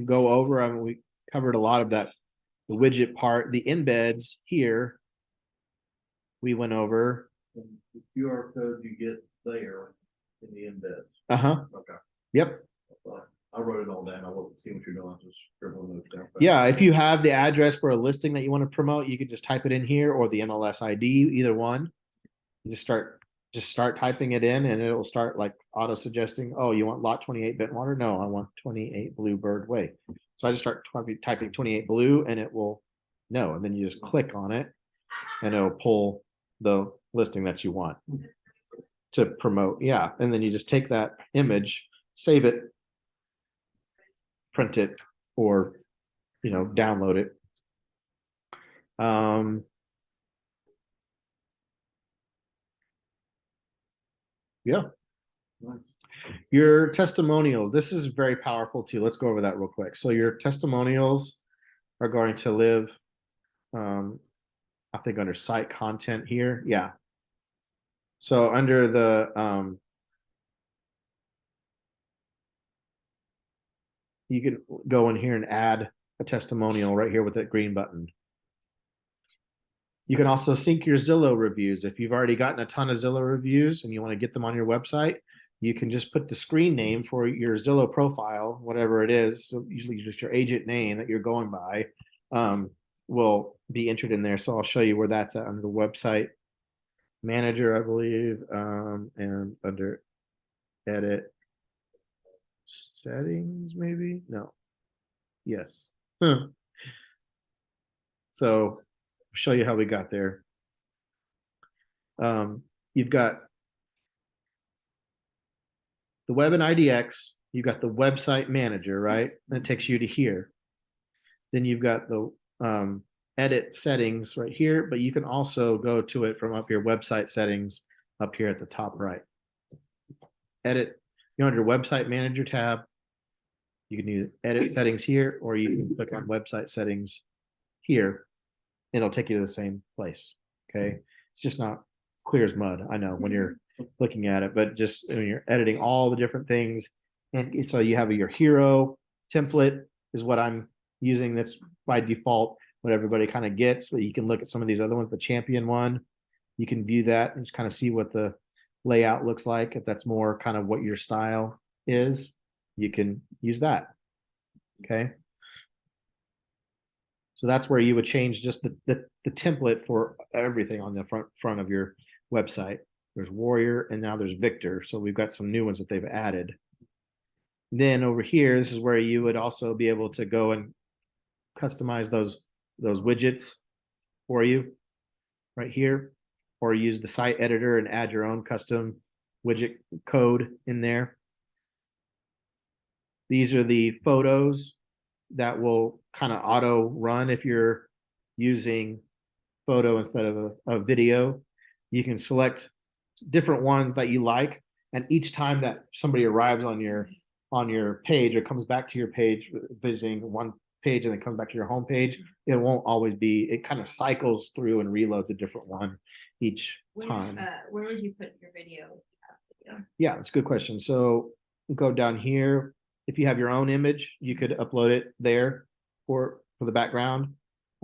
go over? I mean, we covered a lot of that, the widget part, the embeds here. We went over. The QR code you get there in the embeds. Uh-huh. Okay. Yep. I wrote it all down. I wasn't seeing what you're doing. I just scribbling notes down. Yeah, if you have the address for a listing that you want to promote, you can just type it in here, or the MLS ID, either one. You just start typing it in, and it'll start like auto suggesting, oh, you want lot 28 Bentwater? No, I want 28 Bluebird Way. So I just start typing 28 Blue, and it will know. And then you just click on it, and it'll pull the listing that you want to promote. Yeah, and then you just take that image, save it, print it, or download it. Yeah. Your testimonials, this is very powerful too. Let's go over that real quick. So your testimonials are going to live, I think under site content here. Yeah. So under the, you can go in here and add a testimonial right here with that green button. You can also sync your Zillow reviews. If you've already gotten a ton of Zillow reviews and you want to get them on your website, you can just put the screen name for your Zillow profile, whatever it is. So usually just your agent name that you're going by will be entered in there. So I'll show you where that's at under the website manager, I believe, and under edit settings, maybe? No. Yes. So I'll show you how we got there. You've got the web and IDX, you've got the website manager, right? That takes you to here. Then you've got the edit settings right here, but you can also go to it from up here, website settings up here at the top right. Edit, under website manager tab, you can use edit settings here, or you can click on website settings here. It'll take you to the same place. Okay. It's just not clear as mud. I know when you're looking at it, but just when you're editing all the different things. And so you have your hero template is what I'm using. That's by default what everybody kind of gets, but you can look at some of these other ones, the champion one. You can view that and just kind of see what the layout looks like. If that's more kind of what your style is, you can use that. Okay. So that's where you would change just the template for everything on the front of your website. There's Warrior and now there's Victor. So we've got some new ones that they've added. Then over here, this is where you would also be able to go and customize those widgets for you right here, or use the site editor and add your own custom widget code in there. These are the photos that will kind of auto run if you're using photo instead of a video. You can select different ones that you like, and each time that somebody arrives on your page or comes back to your page, visiting one page and then comes back to your home page, it won't always be, it kind of cycles through and reloads a different one each time. Where would you put your video? Yeah, it's a good question. So go down here. If you have your own image, you could upload it there for the background.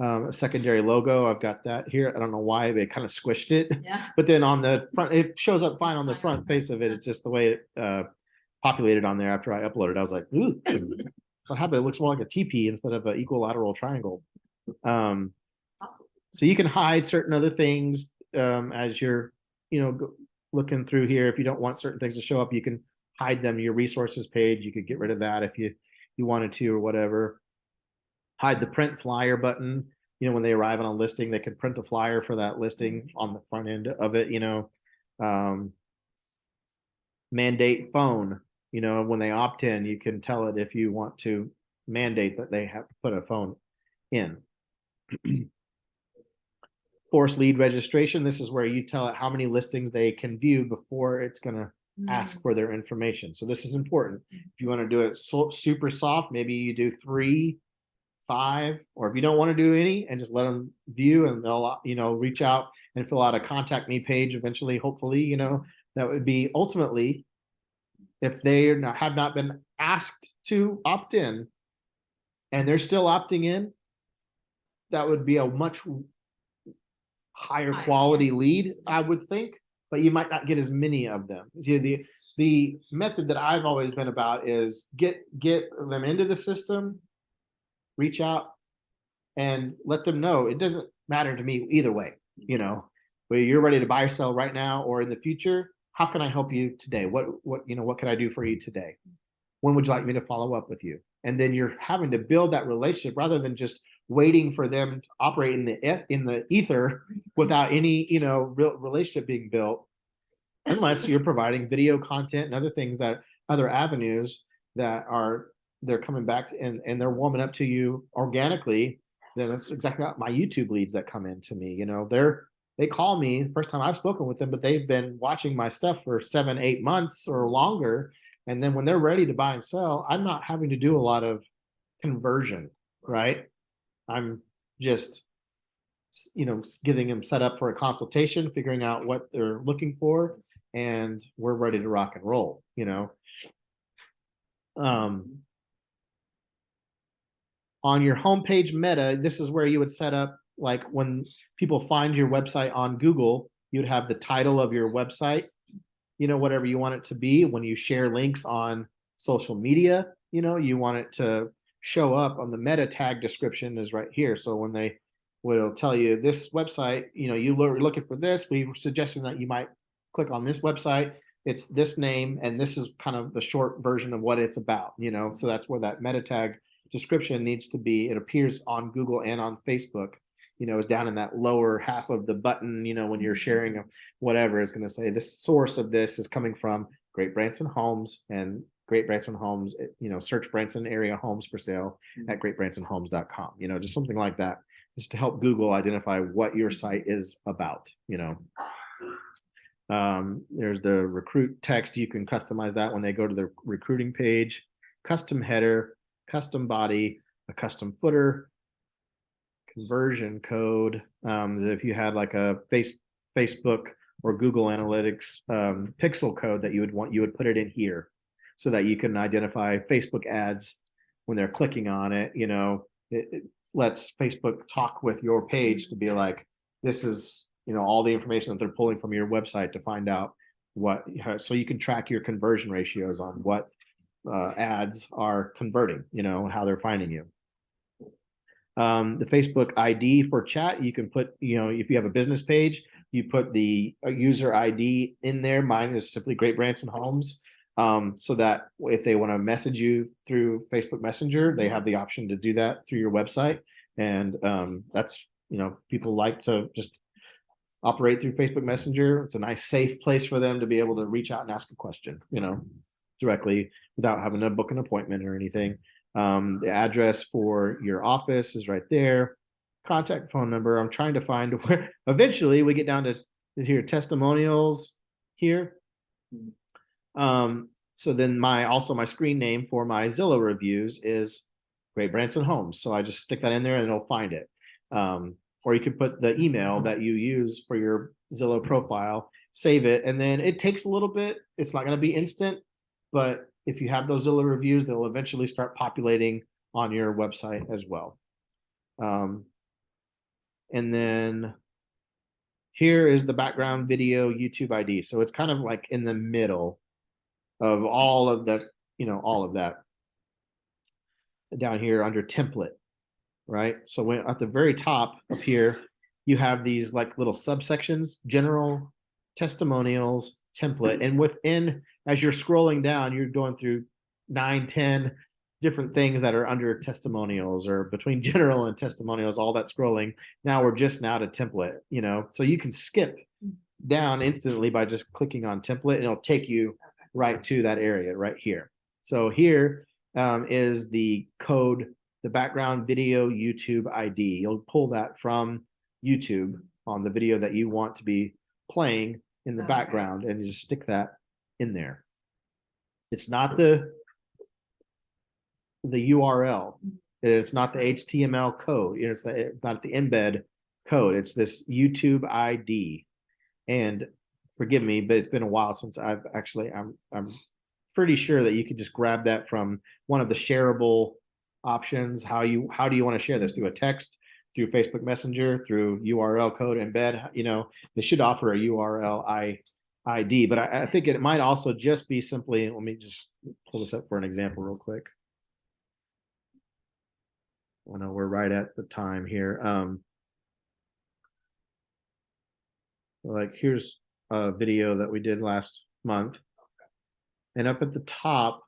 A secondary logo, I've got that here. I don't know why they kind of squished it. Yeah. But then on the front, it shows up fine on the front face of it. It's just the way it populated on there after I uploaded. I was like, ooh, what happened? It looks more like a TP instead of an equilateral triangle. So you can hide certain other things as you're, looking through here. If you don't want certain things to show up, you can hide them. Your resources page, you could get rid of that if you wanted to or whatever. Hide the print flyer button. When they arrive on a listing, they can print a flyer for that listing on the front end of it. Mandate phone. When they opt in, you can tell it if you want to mandate that they have to put a phone in. Force lead registration. This is where you tell it how many listings they can view before it's going to ask for their information. So this is important. If you want to do it super soft, maybe you do 3, 5, or if you don't want to do any and just let them view, and they'll reach out and fill out a contact me page eventually, hopefully. That would be ultimately, if they have not been asked to opt in and they're still opting in, that would be a much higher quality lead, I would think, but you might not get as many of them. The method that I've always been about is get them into the system, reach out and let them know it doesn't matter to me either way. Whether you're ready to buy or sell right now or in the future, how can I help you today? What can I do for you today? When would you like me to follow up with you? And then you're having to build that relationship rather than just waiting for them to operate in the ether without any real relationship being built, unless you're providing video content and other avenues that they're coming back and they're warming up to you organically. Then that's exactly my YouTube leads that come in to me. They call me first time I've spoken with them, but they've been watching my stuff for 7, 8 months or longer. And then when they're ready to buy and sell, I'm not having to do a lot of conversion, right? I'm just, getting them set up for a consultation, figuring out what they're looking for, and we're ready to rock and roll, on your homepage meta, this is where you would set up, like when people find your website on Google, you'd have the title of your website, whatever you want it to be. When you share links on social media, you want it to show up on the meta tag description is right here. So when they will tell you this website, you're looking for this, we were suggesting that you might click on this website. It's this name, and this is kind of the short version of what it's about, so that's where that meta tag description needs to be. It appears on Google and on Facebook, is down in that lower half of the button, when you're sharing whatever, is going to say this source of this is coming from Great Branson Homes, and Great Branson Homes, search Branson area homes for sale at greatbransonhomes.com, just something like that, just to help Google identify what your site is about. There's the recruit text. You can customize that when they go to the recruiting page. Custom header, custom body, a custom footer, conversion code. If you had like a Facebook or Google Analytics pixel code that you would put it in here so that you can identify Facebook ads when they're clicking on it. It lets Facebook talk with your page to be like, this is, all the information that they're pulling from your website to find out so you can track your conversion ratios on what ads are converting, how they're finding you. The Facebook ID for chat, you can put, if you have a business page, you put the user ID in there. Mine is simply Great Branson Homes. So that if they want to message you through Facebook Messenger, they have the option to do that through your website. And that's, people like to just operate through Facebook Messenger. It's a nice, safe place for them to be able to reach out and ask a question, directly without having to book an appointment or anything. The address for your office is right there. Contact phone number. I'm trying to find where eventually we get down to here, testimonials here. So then my screen name for my Zillow reviews is Great Branson Homes. So I just stick that in there and it'll find it. Or you could put the email that you use for your Zillow profile, save it, and then it takes a little bit. It's not going to be instant, but if you have those Zillow reviews, they'll eventually start populating on your website as well. And then here is the background video YouTube ID. So it's kind of like in the middle of all of the, all of that down here under template, right? So when at the very top up here, you have these like little subsections: general, testimonials, template. And within, as you're scrolling down, you're going through 9, 10 different things that are under testimonials, or between general and testimonials, all that scrolling. Now we're just now to template, so you can skip down instantly by just clicking on template, and it'll take you right to that area right here. So here is the code, the background video YouTube ID. You'll pull that from YouTube on the video that you want to be playing in the background, and you just stick that in there. It's not the URL. It's not the HTML code. It's not the embed code. It's this YouTube ID. And forgive me, but it's been a while since I've actually, I'm pretty sure that you could just grab that from one of the shareable options. How do you want to share this? Through a text, through Facebook Messenger, through URL code embed? They should offer a URL ID, but I think it might also just be simply, let me just pull this up for an example real quick. I know we're right at the time here. Like here's a video that we did last month. And up at the top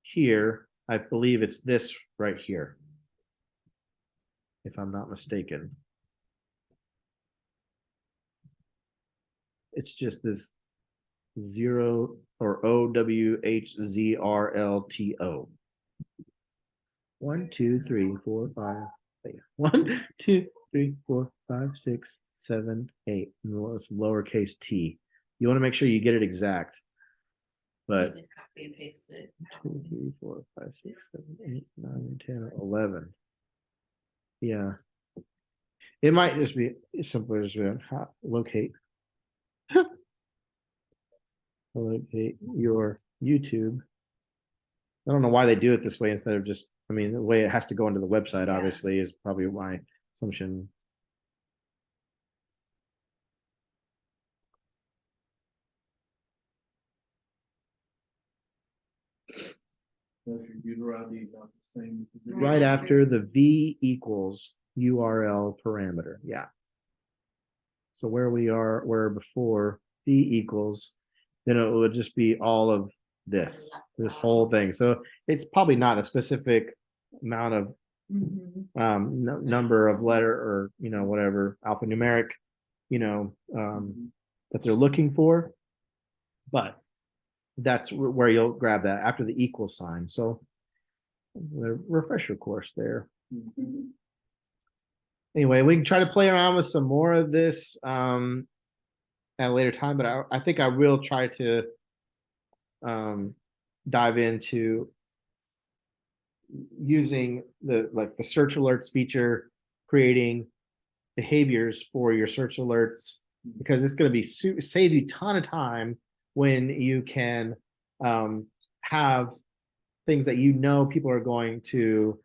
here, I believe it's this right here, if I'm not mistaken. It's just this 0 or OWHZRLTO. 1, 2, 3, 4, 5. 1, 2, 3, 4, 5, 6, 7, 8. It's lowercase t. You want to make sure you get it exact. But You just copy and paste it. 2, 3, 4, 5, 6, 7, 8, 9, 10, 11. Yeah. It might just be simpler as locate. Locate your YouTube. I don't know why they do it this way instead of just, the way it has to go into the website, obviously, is probably my assumption. Right after the V equals URL parameter. Yeah. So where before V equals, then it would just be all of this whole thing. So it's probably not a specific amount of number of letter or whatever alphanumeric that they're looking for, but that's where you'll grab that after the equal sign. So the refresher course there. Anyway, we can try to play around with some more of this at a later time, but I think I will try to dive into using the search alerts feature, creating behaviors for your search alerts, because it's going to be save you a ton of time when you can have things that people are going to,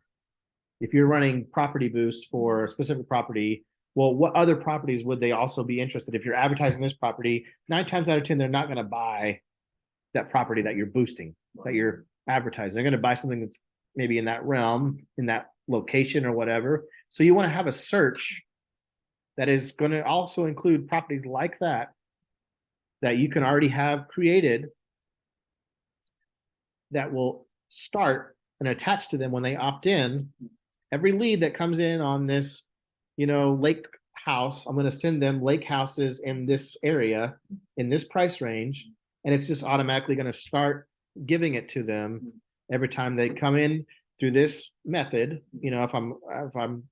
if you're running property boost for a specific property, well, what other properties would they also be interested? If you're advertising this property, 9 times out of 10, they're not going to buy that property that you're boosting, that you're advertising. They're going to buy something that's maybe in that realm, in that location or whatever. So you want to have a search that is going to also include properties like that you can already have created, that will start and attach to them when they opt in. Every lead that comes in on this, lake house, I'm going to send them lake houses in this area, in this price range, and it's just automatically going to start giving it to them every time they come in through this method. You know, if I'm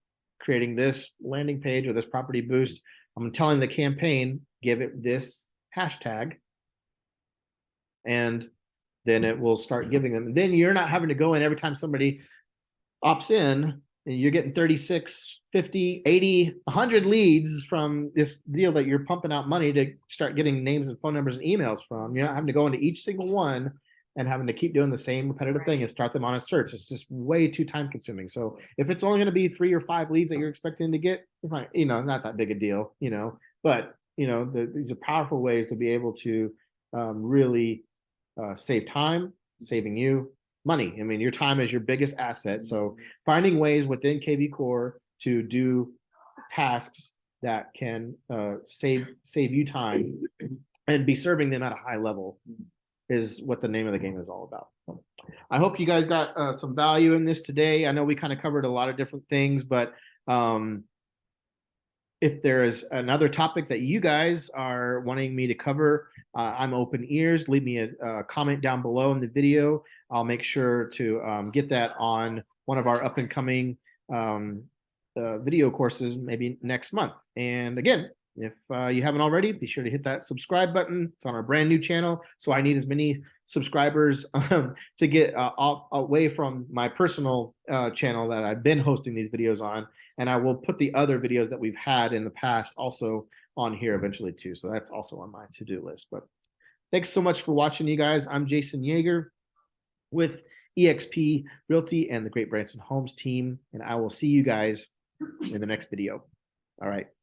creating this landing page or this property boost, I'm telling the campaign, give it this hashtag, and then it will start giving them. Then you're not having to go in every time somebody opts in, and you're getting 36, 50, 80, 100 leads from this deal that you're pumping out money to start getting names and phone numbers and emails from. You're not having to go into each single one and having to keep doing the same repetitive thing and start them on a search. It's just way too time consuming. So if it's only going to be 3 or 5 leads that you're expecting to get, you know, not that big a deal, you know, but you know, these are powerful ways to be able to really save time, saving you money. I mean, your time is your biggest asset. So finding ways within KvCore to do tasks that can save you time and be serving them at a high level is what the name of the game is all about. I hope you guys got some value in this today. I know we kind of covered a lot of different things, but if there is another topic that you guys are wanting me to cover, I'm open ears. Leave me a comment down below in the video. I'll make sure to get that on one of our up and coming video courses maybe next month. And again, if you haven't already, be sure to hit that subscribe button. It's on our brand new channel. So I need as many subscribers to get away from my personal channel that I've been hosting these videos on. And I will put the other videos that we've had in the past also on here eventually too. So that's also on my to-do list. But thanks so much for watching, you guys. I'm Jason Yeager with eXp Realty and the Great Branson Homes team. And I will see you guys in the next video. All right.